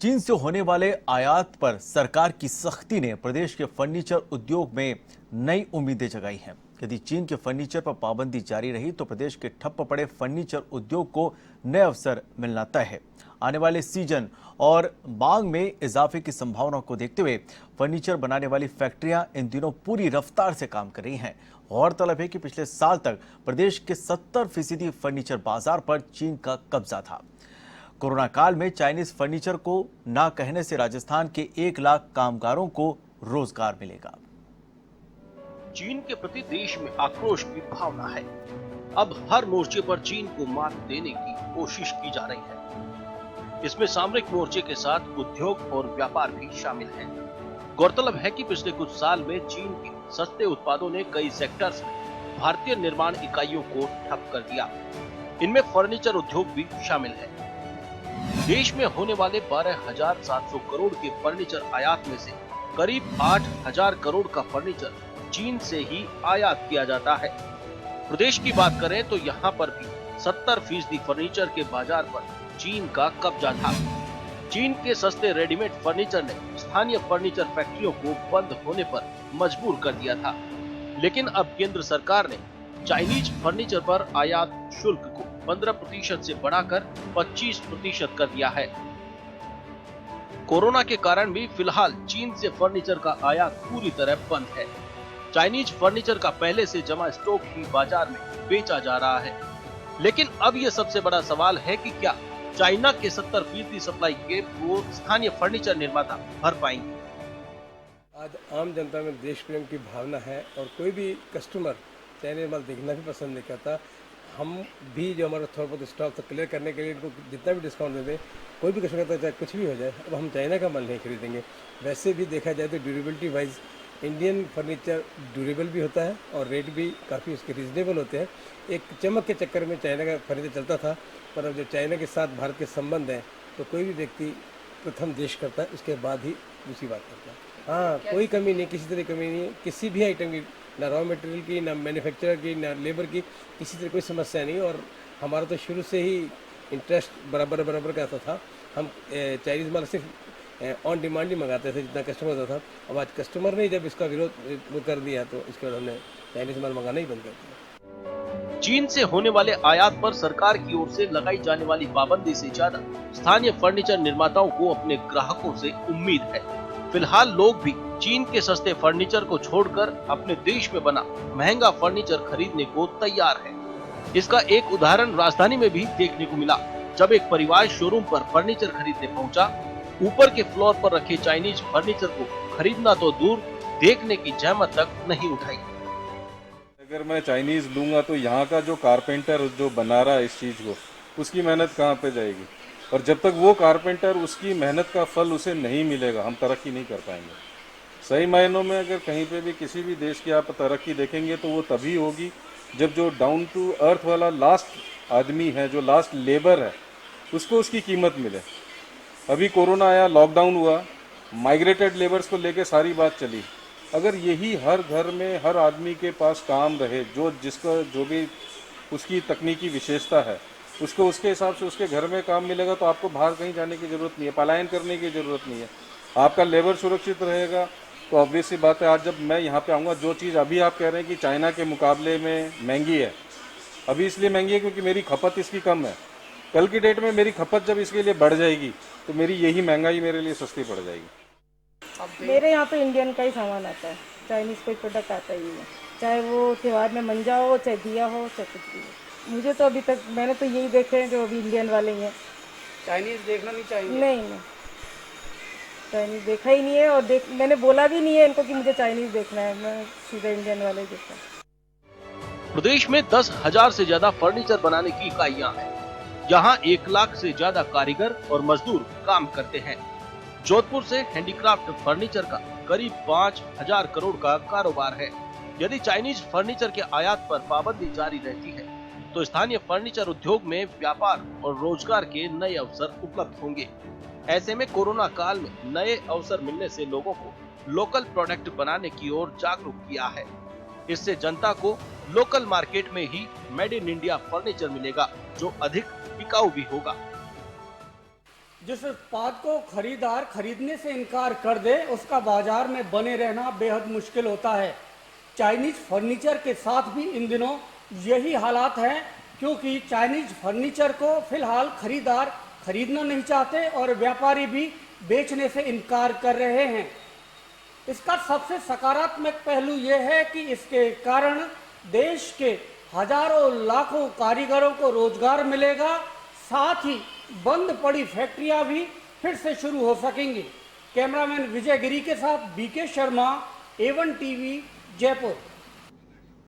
चीन से होने वाले आयात पर सरकार की सख्ती ने प्रदेश के फर्नीचर उद्योग में नई उम्मीदें जगाई हैं। यदि चीन के फर्नीचर पर पाबंदी जारी रही तो प्रदेश के ठप्प पड़े फर्नीचर उद्योग को नए अवसर मिलना तय है। आने वाले सीजन और मांग में इजाफे की संभावना को देखते हुए फर्नीचर बनाने वाली फैक्ट्रियां इन दिनों पूरी रफ्तार से काम कर रही हैं। गौरतलब है कि पिछले साल तक प्रदेश के 70% फर्नीचर बाजार पर चीन का कब्जा था। कोरोना काल में चाइनीज फर्नीचर को ना कहने से राजस्थान के 1 लाख कामगारों को रोजगार मिलेगा। चीन के प्रति देश में आक्रोश की भावना है। अब हर मोर्चे पर चीन को मात देने की कोशिश की जा रही है। इसमें सामरिक मोर्चे के साथ उद्योग और व्यापार भी शामिल है। गौरतलब है कि पिछले कुछ साल में चीन के सस्ते उत्पादों ने कई सेक्टर्स में भारतीय निर्माण इकाइयों को ठप कर दिया। इनमें फर्नीचर उद्योग भी शामिल है। देश में होने वाले 12,700 करोड़ के फर्नीचर आयात में से करीब 8,000 करोड़ का फर्नीचर चीन से ही आयात किया जाता है। प्रदेश की बात करें तो यहाँ पर भी 70% फर्नीचर के बाजार पर चीन का कब्जा था। चीन के सस्ते रेडीमेड फर्नीचर ने स्थानीय फर्नीचर फैक्ट्रियों को बंद होने पर मजबूर कर दिया था। लेकिन अब केंद्र सरकार ने चाइनीज फर्नीचर पर आयात शुल्क को 15% से बढ़ाकर 25% कर दिया है। कोरोना के कारण भी फिलहाल चीन से फर्नीचर का आयात पूरी तरह बंद है। चाइनीज फर्नीचर का पहले से जमा स्टॉक ही बाजार में बेचा जा रहा है। लेकिन अब यह सबसे बड़ा सवाल है कि क्या चाइना के 70% सप्लाई गैप को स्थानीय फर्नीचर निर्माता भर पाएंगे। आज आम जनता में देश प्रेम की भावना है और कोई भी कस्टमर चाइनीज माल देखना भी पसंद नहीं करता। हम भी जो हमारा थोड़ा बहुत स्टॉक था क्लियर करने के लिए इनको जितना भी डिस्काउंट दे दें, कोई भी कस्टमर कहता है चाहे कुछ भी हो जाए, अब हम चाइना का माल नहीं खरीदेंगे। वैसे भी देखा जाए तो durability wise Indian furniture durable भी होता है और रेट भी काफ़ी उसके रीजनेबल होते हैं। एक चमक के चक्कर में चाइना का फर्नीचर चलता था, पर अब जब चाइना के साथ भारत के संबंध हैं तो कोई भी व्यक्ति प्रथम देश करता है, उसके बाद ही दूसरी बात करता है। हाँ, कोई कमी नहीं, किसी तरह कमी नहीं है किसी भी आइटम की, ना रॉ मटेरियल की, ना मैन्युफैक्चरर की, ना लेबर की, किसी तरह कोई समस्या नहीं। और हमारा तो शुरू से ही इंटरेस्ट बराबर का था। हम चाइनीज़ माल सिर्फ ऑन डिमांड ही मंगाते थे जितना कस्टमर होता था। अब आज कस्टमर ने जब इसका विरोध कर दिया तो इसके बाद हमने चाइनीज़ माल मंगाना ही बंद कर दिया। चीन से होने वाले आयात पर सरकार की ओर से लगाई जाने वाली पाबंदी से ज्यादा स्थानीय फर्नीचर निर्माताओं को अपने ग्राहकों से उम्मीद है। फिलहाल लोग भी चीन के सस्ते फर्नीचर को छोड़कर अपने देश में बना महंगा फर्नीचर खरीदने को तैयार है। इसका एक उदाहरण राजधानी में भी देखने को मिला, जब एक परिवार शोरूम पर फर्नीचर खरीदने पहुंचा। ऊपर के फ्लोर पर रखे चाइनीज फर्नीचर को खरीदना तो दूर, देखने की जहमत तक नहीं उठाई। अगर मैं चाइनीज लूंगा तो यहाँ का जो कारपेंटर जो बना रहा है इस चीज को, उसकी मेहनत कहाँ पे जाएगी? और जब तक वो कारपेंटर उसकी मेहनत का फल उसे नहीं मिलेगा, हम तरक्की नहीं कर पाएंगे। सही मायनों में अगर कहीं पे भी किसी भी देश की आप तरक्की देखेंगे तो वो तभी होगी जब जो डाउन टू अर्थ वाला लास्ट आदमी है, जो लास्ट लेबर है, उसको उसकी कीमत मिले। अभी कोरोना आया, लॉकडाउन हुआ, माइग्रेटेड लेबर्स को लेके सारी बात चली। अगर यही हर घर में हर आदमी के पास काम रहे, जिसका जो भी उसकी तकनीकी विशेषता है, उसको उसके हिसाब से उसके घर में काम मिलेगा, तो आपको बाहर कहीं जाने की ज़रूरत नहीं है, पलायन करने की ज़रूरत नहीं है। आपका लेबर सुरक्षित रहेगा। तो ऑब्वियस सी बात है, आज जब मैं यहाँ पे आऊँगा, जो चीज़ अभी आप कह रहे हैं कि चाइना के मुकाबले में महंगी है, अभी इसलिए महंगी है क्योंकि मेरी खपत इसकी कम है। कल की डेट में मेरी खपत जब इसके लिए बढ़ जाएगी तो मेरी यही महंगाई मेरे लिए सस्ती पड़ जाएगी। मेरे यहाँ तो इंडियन का ही सामान आता है, चाइनीज़ कोई प्रोडक्ट आता ही नहीं है। चाहे वो त्यौहार में मंजा हो, चाहे दिया हो, चाहे कुछ भी हो। मुझे तो अभी तक मैंने तो यही देखे हैं जो अभी इंडियन वाले ही हैं। चाइनीज़ देखना नहीं चाहिए। नहीं, चाइनीज़ देखा ही नहीं है और मैंने बोला भी नहीं है इनको कि मुझे चाइनीज़ देखना है। मैं सीधा इंडियन वाले ही देखता हूँ। प्रदेश में 10,000 से ज्यादा फर्नीचर बनाने की इकाइयां हैं। यहाँ 1 लाख से ज्यादा कारीगर और मजदूर काम करते हैं। जोधपुर से हैंडीक्राफ्ट फर्नीचर का करीब 5,000 करोड़ का कारोबार है। यदि चाइनीज फर्नीचर के आयात पर पाबंदी जारी रहती है तो स्थानीय फर्नीचर उद्योग में व्यापार और रोजगार के नए अवसर उपलब्ध होंगे। ऐसे में कोरोना काल में नए अवसर मिलने से लोगों को लोकल प्रोडक्ट बनाने की ओर जागरूक किया है। इससे जनता को लोकल मार्केट में he made in India furniture मिलेगा, जो अधिक टिकाऊ भी होगा। जिस उत्पाद को खरीदार खरीदने से इनकार कर दे उसका बाजार में बने रहना बेहद मुश्किल होता है। चाइनीज फर्नीचर के साथ भी इन दिनों यही हालात हैं, क्योंकि चाइनीज फर्नीचर को फिलहाल खरीदार खरीदना नहीं चाहते और व्यापारी भी बेचने से इनकार कर रहे हैं। इसका सबसे सकारात्मक पहलू यह है कि इसके कारण देश के हजारों लाखों कारीगरों को रोजगार मिलेगा, साथ ही बंद पड़ी फैक्ट्रियां भी फिर से शुरू हो सकेंगी। कैमरामैन विजय गिरी के साथ BK Sharma, A1 TV, Jaipur.